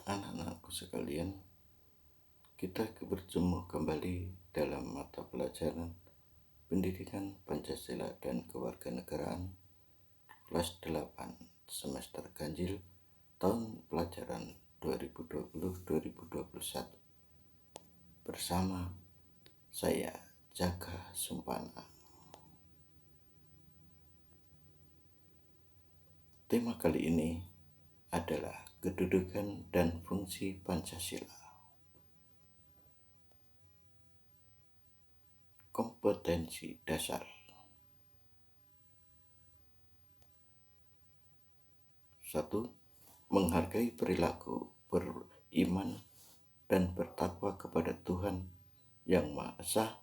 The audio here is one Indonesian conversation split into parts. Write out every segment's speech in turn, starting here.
Anak-anakku sekalian, kita bertemu kembali dalam mata pelajaran Pendidikan Pancasila dan Kewarganegaraan kelas 8 semester ganjil tahun pelajaran 2020-2021 bersama saya Jaka Sumpana. Tema kali ini adalah kedudukan dan fungsi Pancasila. Kompetensi dasar. 1. Menghargai perilaku beriman dan bertakwa kepada Tuhan yang Maha Esa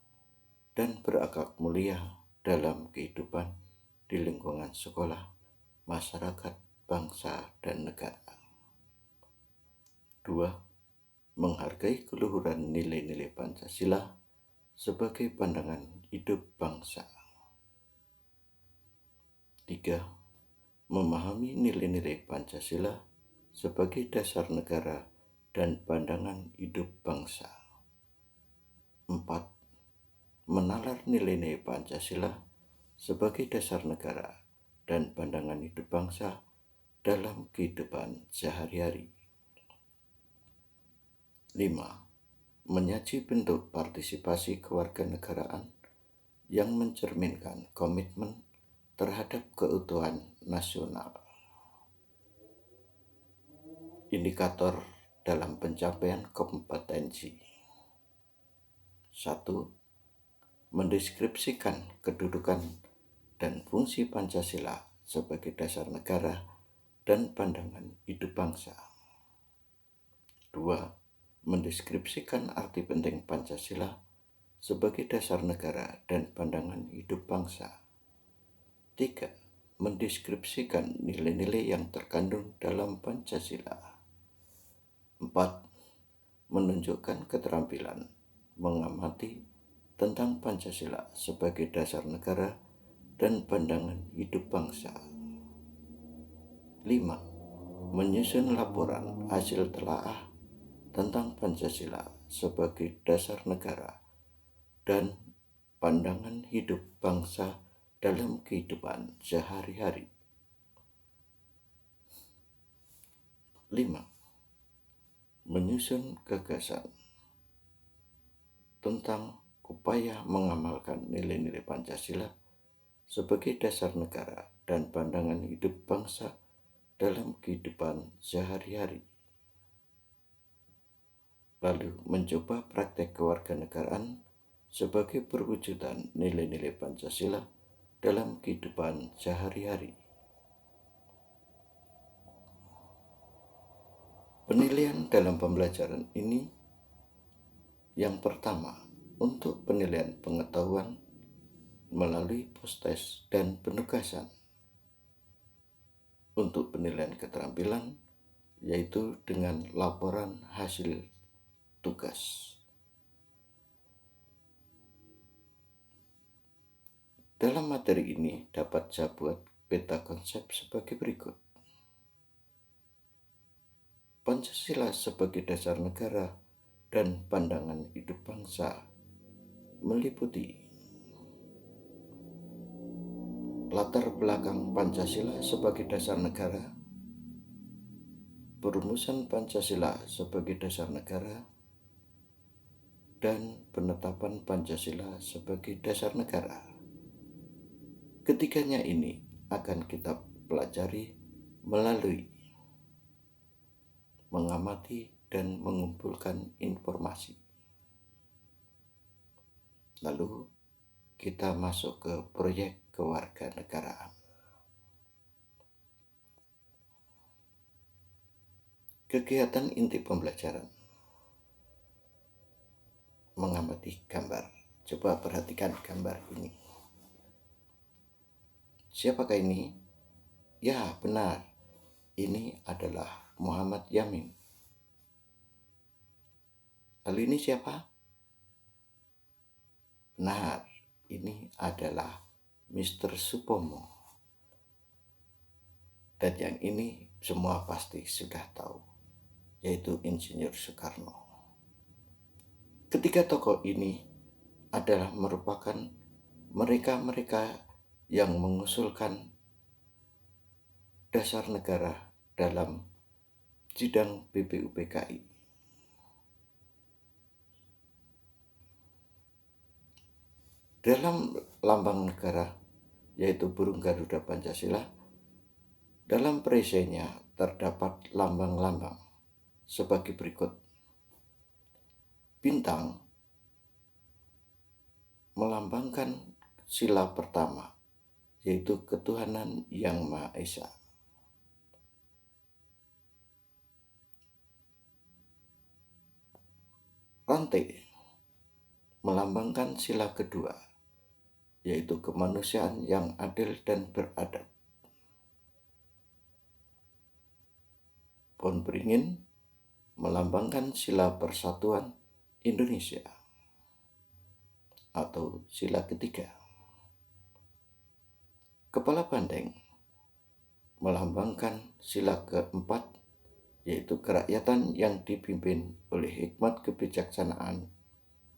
dan berakhlak mulia dalam kehidupan di lingkungan sekolah, masyarakat, bangsa, dan negara. 2. Menghargai keluhuran nilai-nilai Pancasila sebagai pandangan hidup bangsa. 3. Memahami nilai-nilai Pancasila sebagai dasar negara dan pandangan hidup bangsa. 4. Menalar nilai-nilai Pancasila sebagai dasar negara dan pandangan hidup bangsa dalam kehidupan sehari-hari. 5. Menyaji bentuk partisipasi kewarganegaraan yang mencerminkan komitmen terhadap keutuhan nasional. Indikator dalam pencapaian kompetensi. 1. Mendeskripsikan kedudukan dan fungsi Pancasila sebagai dasar negara dan pandangan hidup bangsa. 2. Mendeskripsikan arti penting Pancasila sebagai dasar negara dan pandangan hidup bangsa. 3. Mendeskripsikan nilai-nilai yang terkandung dalam Pancasila. 4. Menunjukkan keterampilan mengamati tentang Pancasila sebagai dasar negara dan pandangan hidup bangsa. 5. Menyusun laporan hasil telaah tentang Pancasila sebagai dasar negara dan pandangan hidup bangsa dalam kehidupan sehari-hari. 5. Menyusun gagasan tentang upaya mengamalkan nilai-nilai Pancasila sebagai dasar negara dan pandangan hidup bangsa dalam kehidupan sehari-hari. Lalu mencoba praktek kewarganegaraan sebagai perwujudan nilai-nilai Pancasila dalam kehidupan sehari-hari. Penilaian dalam pembelajaran ini yang pertama, untuk penilaian pengetahuan melalui post-test dan penugasan. Untuk penilaian keterampilan, yaitu dengan laporan hasil tugas. Dalam materi ini dapat saya buat peta konsep sebagai berikut. Pancasila sebagai dasar negara dan pandangan hidup bangsa meliputi latar belakang Pancasila sebagai dasar negara, perumusan Pancasila sebagai dasar negara, dan penetapan Pancasila sebagai dasar negara. Ketiganya ini akan kita pelajari melalui mengamati dan mengumpulkan informasi. Lalu kita masuk ke proyek kewarganegaraan. Kegiatan inti pembelajaran. Mengamati gambar. Coba perhatikan gambar ini. Siapakah ini? Ya, benar. Ini adalah Muhammad Yamin. Lalu ini siapa? Benar, ini adalah Mr. Supomo. Dan yang ini semua pasti sudah tahu, yaitu Insinyur Soekarno. Ketiga tokoh ini adalah merupakan mereka-mereka yang mengusulkan dasar negara dalam sidang BPUPKI. Dalam lambang negara, yaitu burung Garuda Pancasila, dalam perisainya terdapat lambang-lambang sebagai berikut. Bintang melambangkan sila pertama, yaitu ketuhanan yang Maha Esa. Rantai melambangkan sila kedua, yaitu kemanusiaan yang adil dan beradab. Pohon beringin melambangkan sila persatuan Indonesia atau sila ketiga. Kepala Bandeng melambangkan sila keempat, yaitu kerakyatan yang dipimpin oleh hikmat kebijaksanaan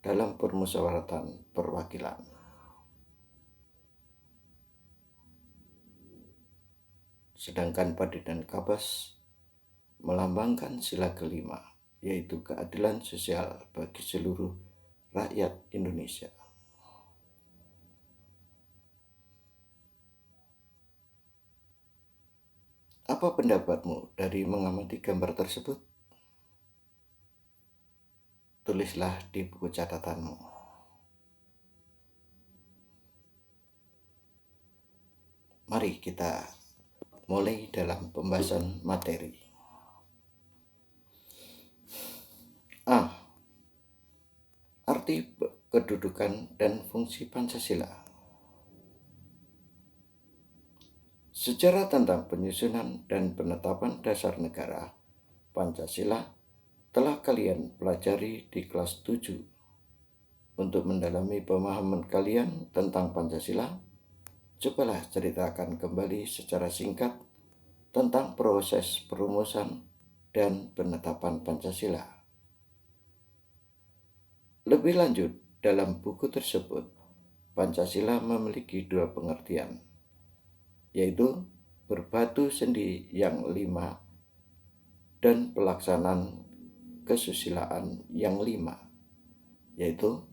dalam permusyawaratan perwakilan. Sedangkan Padi dan Kabas melambangkan sila kelima, yaitu keadilan sosial bagi seluruh rakyat Indonesia. Apa pendapatmu dari mengamati gambar tersebut? Tulislah di buku catatanmu. Mari kita mulai dalam pembahasan materi. A. Arti kedudukan dan fungsi Pancasila. Sejarah tentang penyusunan dan penetapan dasar negara Pancasila telah kalian pelajari di kelas 7. Untuk mendalami pemahaman kalian tentang Pancasila, cobalah ceritakan kembali secara singkat tentang proses perumusan dan penetapan Pancasila. Lebih lanjut, dalam buku tersebut, Pancasila memiliki dua pengertian, yaitu berbatu sendi yang 5 dan pelaksanaan kesusilaan yang 5, yaitu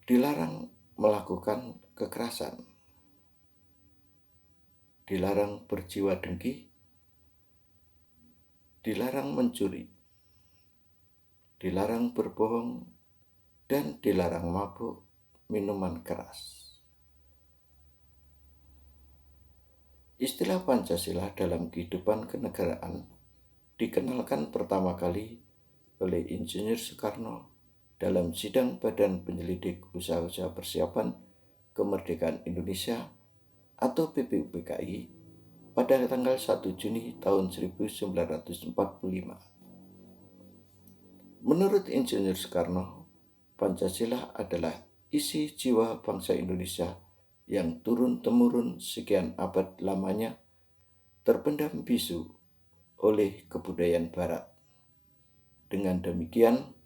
dilarang melakukan kekerasan, dilarang berjiwa dengki, dilarang mencuri, dilarang berbohong, dan dilarang mabuk minuman keras. Istilah Pancasila dalam kehidupan kenegaraan dikenalkan pertama kali oleh Insinyur Soekarno dalam sidang Badan Penyelidik Usaha-usaha Persiapan Kemerdekaan Indonesia atau BPUPKI pada tanggal 1 Juni tahun 1945. Menurut Insinyur Soekarno, Pancasila adalah isi jiwa bangsa Indonesia yang turun-temurun sekian abad lamanya terpendam bisu oleh kebudayaan Barat. Dengan demikian,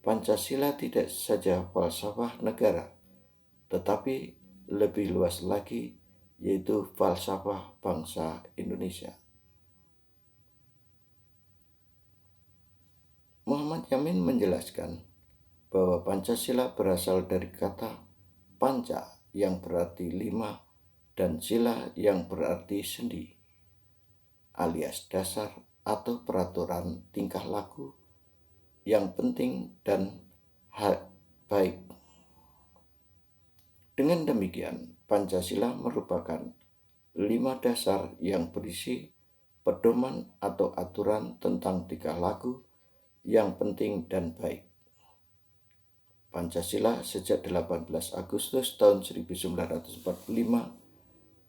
Pancasila tidak saja falsafah negara, tetapi lebih luas lagi, yaitu falsafah bangsa Indonesia. Muhammad Yamin menjelaskan bahwa Pancasila berasal dari kata panca yang berarti 5 dan sila yang berarti sendi, alias dasar atau peraturan tingkah laku yang penting dan baik. Dengan demikian, Pancasila merupakan 5 dasar yang berisi pedoman atau aturan tentang tingkah laku yang penting dan baik. Pancasila sejak 18 Agustus tahun 1945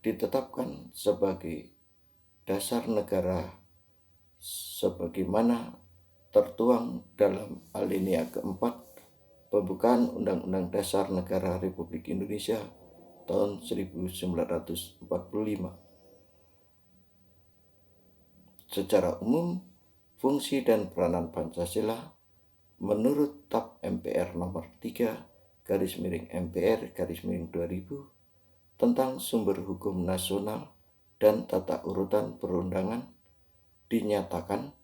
ditetapkan sebagai dasar negara sebagaimana tertuang dalam alinea keempat pembukaan Undang-Undang Dasar Negara Republik Indonesia tahun 1945. Secara umum, fungsi dan peranan Pancasila menurut TAP MPR nomor 3/MPR/2000 tentang sumber hukum nasional dan tata urutan perundangan dinyatakan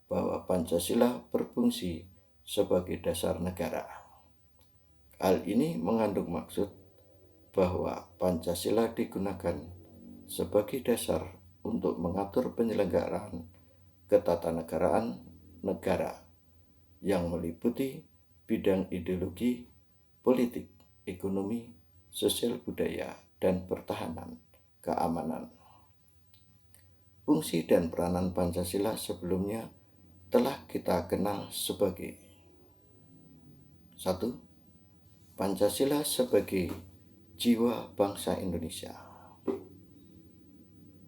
bahwa Pancasila berfungsi sebagai dasar negara. Hal ini mengandung maksud bahwa Pancasila digunakan sebagai dasar untuk mengatur penyelenggaraan ketatanegaraan negara yang meliputi bidang ideologi, politik, ekonomi, sosial budaya, dan pertahanan, keamanan. Fungsi dan peranan Pancasila sebelumnya telah kita kenal sebagai 1. Pancasila sebagai jiwa bangsa Indonesia.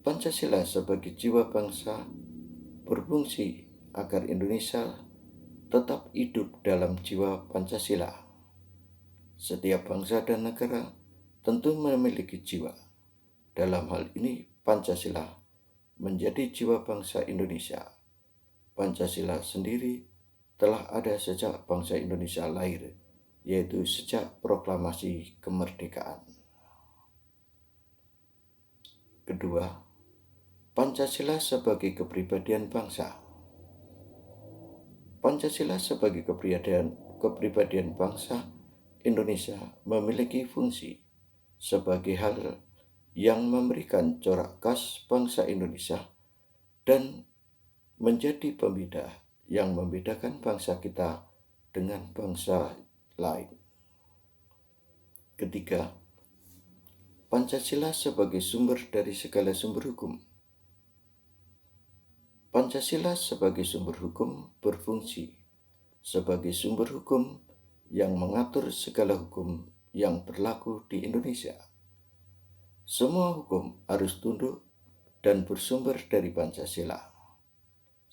Pancasila sebagai jiwa bangsa berfungsi agar Indonesia tetap hidup dalam jiwa Pancasila. Setiap bangsa dan negara tentu memiliki jiwa. Dalam hal ini, Pancasila menjadi jiwa bangsa Indonesia. Pancasila sendiri telah ada sejak bangsa Indonesia lahir, yaitu sejak proklamasi kemerdekaan. Kedua, Pancasila sebagai kepribadian bangsa. Pancasila sebagai kepribadian bangsa Indonesia memiliki fungsi sebagai hal yang memberikan corak khas bangsa Indonesia dan menjadi pembeda yang membedakan bangsa kita dengan bangsa lain. Ketiga, Pancasila sebagai sumber dari segala sumber hukum. Pancasila sebagai sumber hukum berfungsi sebagai sumber hukum yang mengatur segala hukum yang berlaku di Indonesia. Semua hukum harus tunduk dan bersumber dari Pancasila.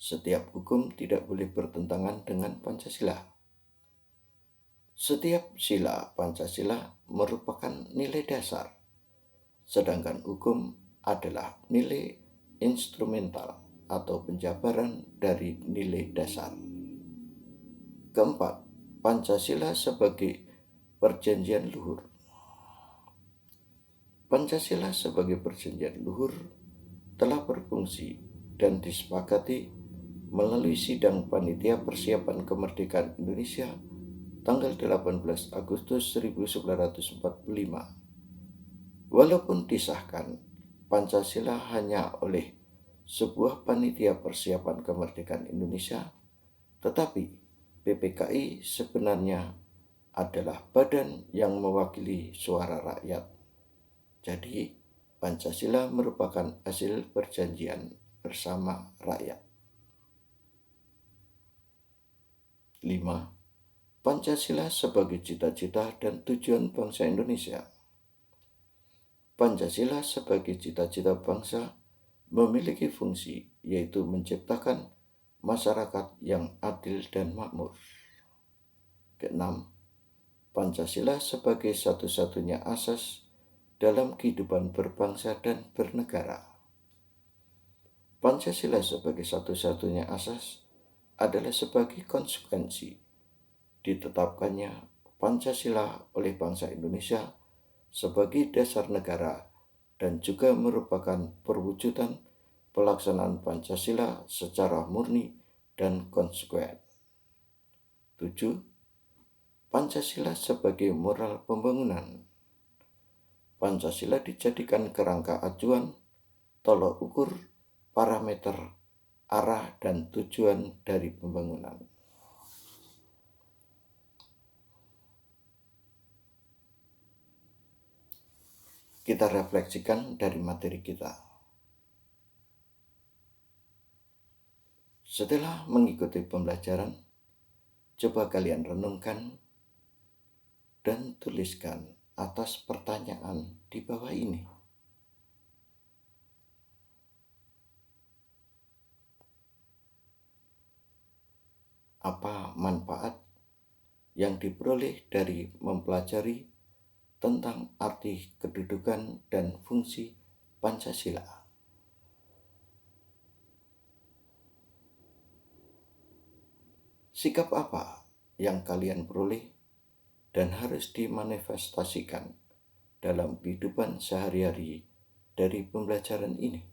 Setiap hukum tidak boleh bertentangan dengan Pancasila. Setiap sila Pancasila merupakan nilai dasar, sedangkan hukum adalah nilai instrumental atau penjabaran dari nilai dasar. Keempat, Pancasila sebagai perjanjian luhur. Pancasila sebagai perjanjian luhur telah berfungsi dan disepakati melalui sidang Panitia Persiapan Kemerdekaan Indonesia tanggal 18 Agustus 1945. Walaupun disahkan Pancasila hanya oleh sebuah Panitia Persiapan Kemerdekaan Indonesia, tetapi PPKI sebenarnya adalah badan yang mewakili suara rakyat. Jadi, Pancasila merupakan hasil perjanjian bersama rakyat. 5. Pancasila sebagai cita-cita dan tujuan bangsa Indonesia. Pancasila sebagai cita-cita bangsa memiliki fungsi, yaitu menciptakan masyarakat yang adil dan makmur. Keenam, Pancasila sebagai satu-satunya asas dalam kehidupan berbangsa dan bernegara. Pancasila sebagai satu-satunya asas adalah sebagai konsekuensi ditetapkannya Pancasila oleh bangsa Indonesia sebagai dasar negara dan juga merupakan perwujudan pelaksanaan Pancasila secara murni dan konsekuen. 7. Pancasila sebagai moral pembangunan. Pancasila dijadikan kerangka acuan, tolok ukur, parameter, arah, dan tujuan dari pembangunan. Kita refleksikan dari materi kita. Setelah mengikuti pembelajaran, coba kalian renungkan dan tuliskan atas pertanyaan di bawah ini. Apa manfaat yang diperoleh dari mempelajari tentang arti kedudukan dan fungsi Pancasila? sikap apa yang kalian peroleh dan harus dimanifestasikan dalam kehidupan sehari-hari dari pembelajaran ini?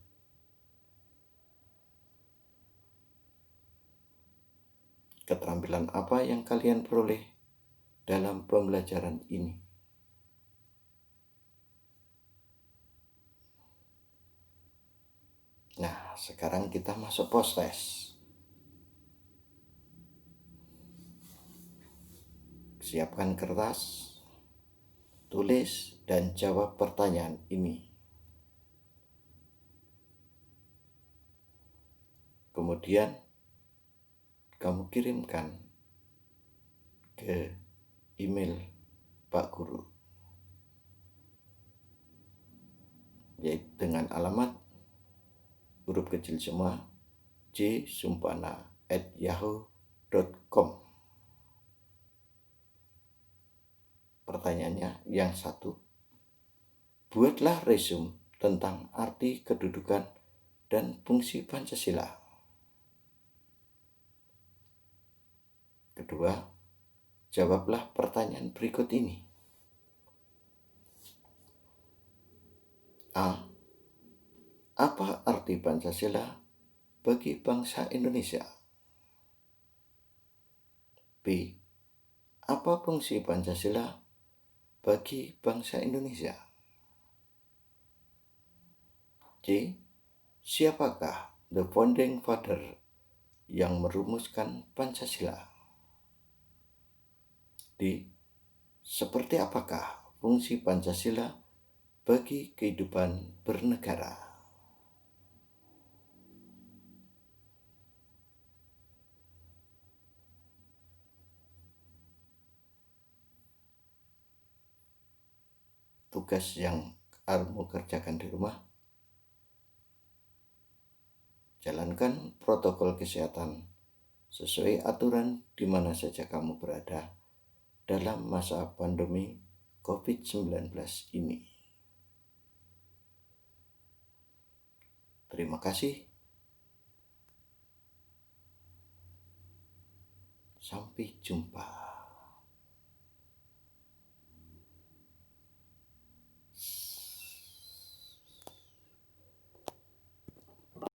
Keterampilan apa yang kalian peroleh dalam pembelajaran ini? Nah, sekarang kita masuk post-test. Siapkan kertas, tulis, dan jawab pertanyaan ini. Kemudian, kamu kirimkan ke email Pak Guru, yaitu dengan alamat huruf kecil semua jsumpana@yahoo.com. Pertanyaannya yang satu, buatlah resume tentang arti kedudukan dan fungsi Pancasila. Kedua, jawablah pertanyaan berikut ini. A. Apa arti Pancasila bagi bangsa Indonesia? B. Apa fungsi Pancasila bagi bangsa Indonesia? C. Siapakah the founding father yang merumuskan Pancasila? D. Seperti apakah fungsi Pancasila bagi kehidupan bernegara? Tugas yang kamu kerjakan di rumah, jalankan protokol kesehatan sesuai aturan di mana saja kamu berada dalam masa pandemi COVID-19 ini. Terima kasih. Sampai jumpa.